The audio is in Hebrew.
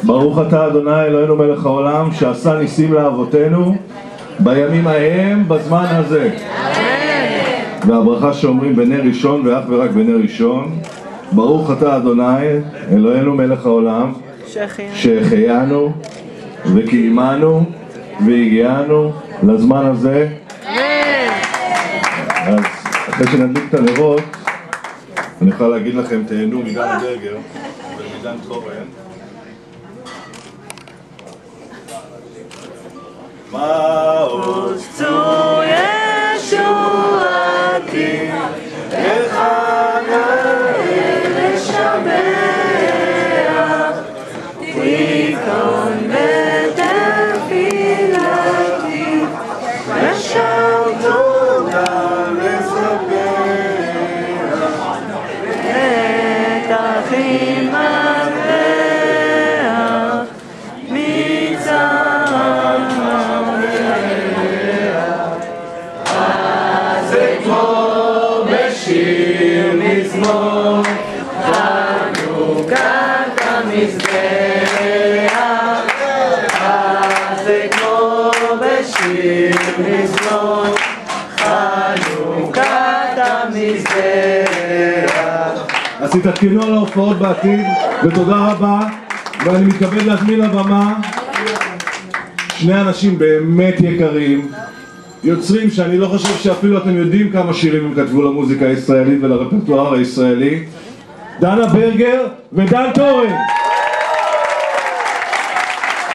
ברוך אתה אדוני אלוהינו מלך העולם שעשה ניסים לאבותינו בימים ההם בזמן הזה. והברכה שאומרים בנר ראשון ואך ורק בנר ראשון, ברוך אתה אדוני אלוהינו מלך העולם שהחיינו וקיימנו והגיענו לזמן הזה. אז אחרי שנדליק את הנרות אני יכול להגיד לכם תהנו מדנה ברגר ומדן תורן. מה עוז ישועתי איך נאה לשבח תיכון בתפילתי ושם תודה לספר את אחים אביה מצער שיר מזמור חנוכת המזבח, זה כמו בשיר מזמור חנוכת המזבח. אז תתעדכנו על ההופעות בעתיד ותודה רבה, ואני מתכבד להזמין לבמה שני אנשים באמת יקרים, יוצרים שאני לא חושב שאפילו אתם יודעים כמה שירים הם כתבו למוזיקה הישראלית ולרפרטואר הישראלי, דנה ברגר ודן תורן.